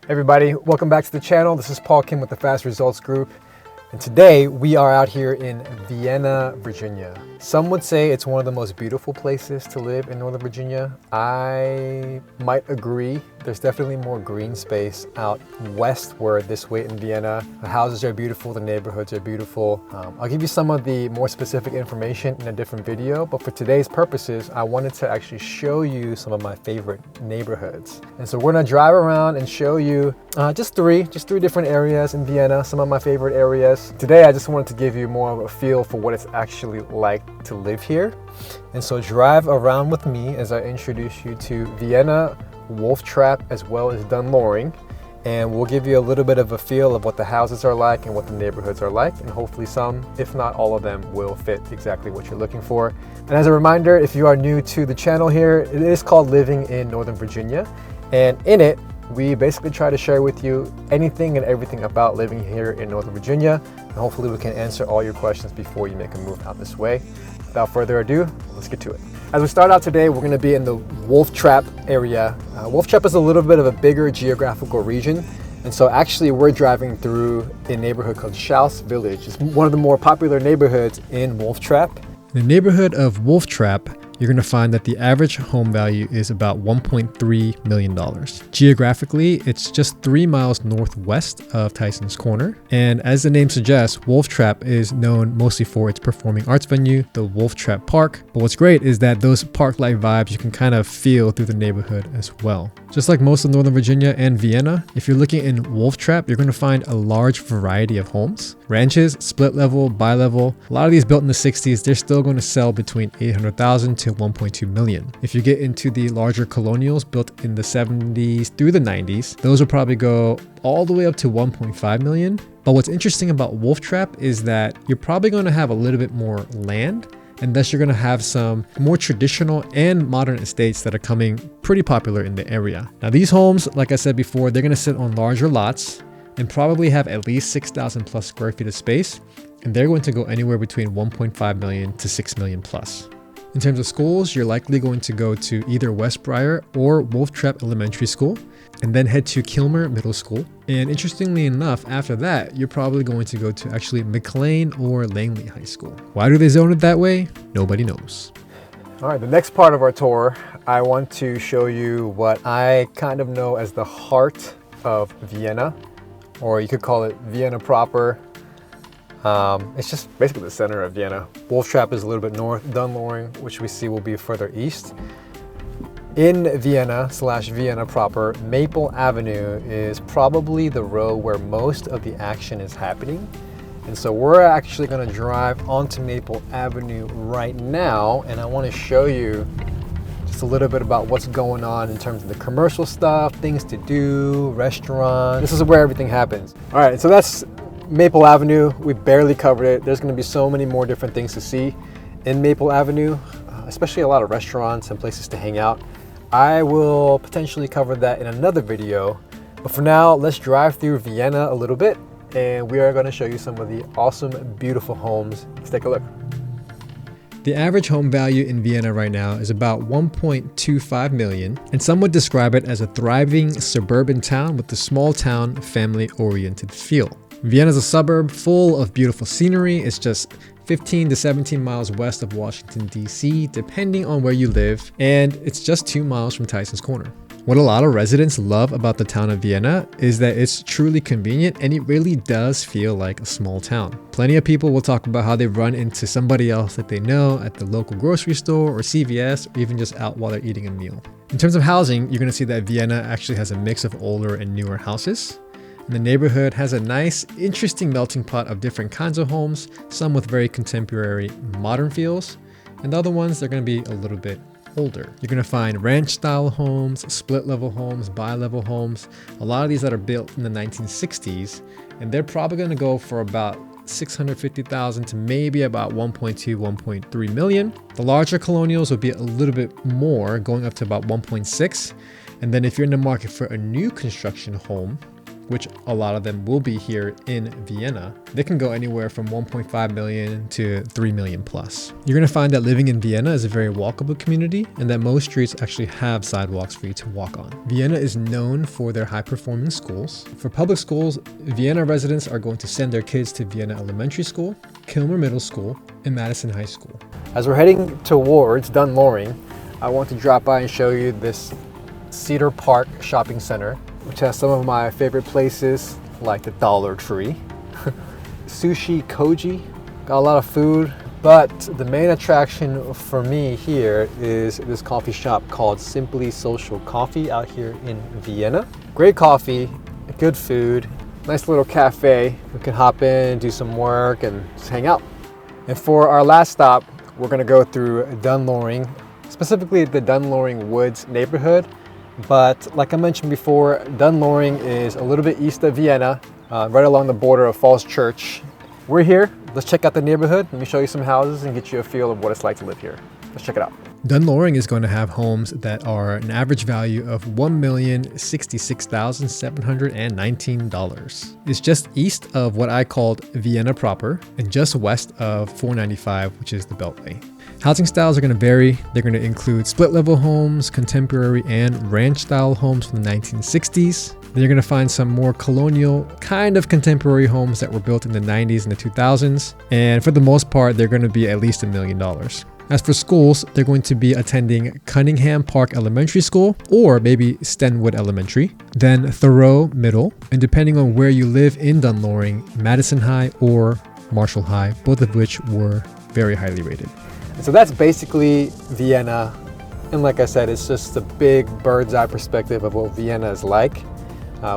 Everybody, welcome back to the channel. This is Paul Kim with the Fast Results Group. And today we are out here in Vienna, Virginia. Some would say it's one of the most beautiful places to live in Northern Virginia. I might agree. There's definitely more green space out westward this way in Vienna. The houses are beautiful, the neighborhoods are beautiful. I'll give you some of the more specific information in a different video, but for today's purposes, I wanted to actually show you some of my favorite neighborhoods. And so we're gonna drive around and show you just three different areas in Vienna, some of my favorite areas. Today, I just wanted to give you more of a feel for what it's actually like to live here. And so drive around with me as I introduce you to Vienna, Wolf Trap, as well as Dunn Loring. And we'll give you a little bit of a feel of what the houses are like and what the neighborhoods are like. And hopefully some, if not all of them, will fit exactly what you're looking for. And as a reminder, if you are new to the channel here, it is called Living in Northern Virginia. And in it, we basically try to share with you anything and everything about living here in Northern Virginia. And hopefully we can answer all your questions before you make a move out this way. Without further ado, let's get to it. As we start out today, we're going to be in the Wolf Trap area. Wolf Trap is a little bit of a bigger geographical region. And so actually we're driving through a neighborhood called Schaus Village. It's one of the more popular neighborhoods in Wolf Trap. In the neighborhood of Wolf Trap, you're going to find that the average home value is about $1.3 million. Geographically, it's just 3 miles northwest of Tysons Corner. And as the name suggests, Wolf Trap is known mostly for its performing arts venue, the Wolf Trap Park. But what's great is that those park-like vibes you can kind of feel through the neighborhood as well. Just like most of Northern Virginia and Vienna, if you're looking in Wolf Trap, you're going to find a large variety of homes. Ranches, split level, bi-level. A lot of these built in the 60s, they're still going to sell between $800,000 to $1.2 million. If you get into the larger colonials built in the 70s through the 90s, those will probably go all the way up to $1.5 million. But what's interesting about Wolf Trap is that you're probably going to have a little bit more land, and thus you're going to have some more traditional and modern estates that are coming pretty popular in the area. Now these homes, like I said before, they're going to sit on larger lots and probably have at least 6,000 plus square feet of space, and they're going to go anywhere between 1.5 million to 6 million plus. In terms of schools, you're likely going to go to either Westbriar or Wolf Trap Elementary School, and then head to Kilmer Middle School. And interestingly enough, after that, you're probably going to go to actually McLean or Langley High School. Why do they zone it that way? Nobody knows. All right, the next part of our tour, I want to show you what I kind of know as the heart of Vienna, or you could call it Vienna proper. It's just basically the center of Vienna. Wolf Trap is a little bit north. Dunn Loring, which we see will be further east. In Vienna/Vienna proper, Maple Avenue is probably the road where most of the action is happening. And so we're actually going to drive onto Maple Avenue right now, and I want to show you just a little bit about what's going on in terms of the commercial stuff, things to do, restaurants. This is where everything happens. All right, so that's Maple Avenue. We barely covered it. There's going to be so many more different things to see in Maple Avenue, especially a lot of restaurants and places to hang out. I will potentially cover that in another video, but for now, let's drive through Vienna a little bit, and we are going to show you some of the awesome, beautiful homes. Let's take a look. The average home value in Vienna right now is about 1.25 million, and some would describe it as a thriving suburban town with a small town, family-oriented feel. Vienna is a suburb full of beautiful scenery. It's just 15 to 17 miles west of Washington, D.C., depending on where you live, and it's just 2 miles from Tysons Corner. What a lot of residents love about the town of Vienna is that it's truly convenient, and it really does feel like a small town. Plenty of people will talk about how they run into somebody else that they know at the local grocery store or CVS, or even just out while they're eating a meal. In terms of housing, you're going to see that Vienna actually has a mix of older and newer houses. And the neighborhood has a nice, interesting melting pot of different kinds of homes, some with very contemporary, modern feels, and the other ones, they're going to be a little bit older. You're going to find ranch-style homes, split-level homes, bi-level homes, a lot of these that are built in the 1960s, and they're probably going to go for about $650,000 to maybe about 1.2, 1.3 million. The larger colonials will be a little bit more, going up to about 1.6. And then if you're in the market for a new construction home, which a lot of them will be here in Vienna, they can go anywhere from 1.5 million to 3 million plus. You're going to find that living in Vienna is a very walkable community and that most streets actually have sidewalks for you to walk on. Vienna is known for their high-performing schools. For public schools, Vienna residents are going to send their kids to Vienna Elementary School, Kilmer Middle School, and Madison High School. As we're heading towards Dunn Loring, I want to drop by and show you this Cedar Park shopping center, which has some of my favorite places like the Dollar Tree, Sushi Koji, got a lot of food, but the main attraction for me here is this coffee shop called Simply Social Coffee out here in Vienna. Great coffee, good food, nice little cafe. We can hop in, do some work, and just hang out. And for our last stop, we're gonna go through Dunn Loring, specifically the Dunn Loring Woods neighborhood. But like I mentioned before, Dunn Loring is a little bit east of Vienna, right along the border of Falls Church. We're here, let's check out the neighborhood. Let me show you some houses and get you a feel of what it's like to live here. Let's check it out. Dunn Loring is going to have homes that are an average value of $1,066,719. It's just east of what I called Vienna proper and just west of 495, which is the Beltway. Housing styles are going to vary. They're going to include split-level homes, contemporary and ranch-style homes from the 1960s. Then you're going to find some more colonial, kind of contemporary homes that were built in the 90s and the 2000s. And for the most part, they're going to be at least $1 million. As for schools, they're going to be attending Cunningham Park Elementary School or maybe Stenwood Elementary, then Thoreau Middle, and depending on where you live in Dunn Loring, Madison High or Marshall High, both of which were very highly rated. So that's basically Vienna. And like I said, it's just a big bird's eye perspective of what Vienna is like.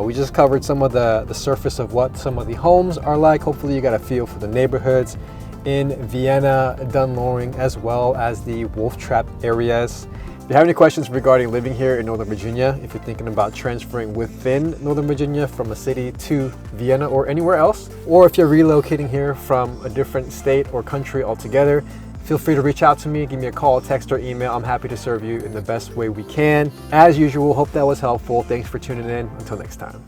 We just covered some of the surface of what some of the homes are like. Hopefully you got a feel for the neighborhoods in Vienna, Dunn Loring, as well as the Wolf Trap areas. If you have any questions regarding living here in Northern Virginia, if you're thinking about transferring within Northern Virginia from a city to Vienna or anywhere else, or if you're relocating here from a different state or country altogether, feel free to reach out to me, give me a call, text, or email. I'm happy to serve you in the best way we can. As usual, hope that was helpful. Thanks for tuning in. Until next time.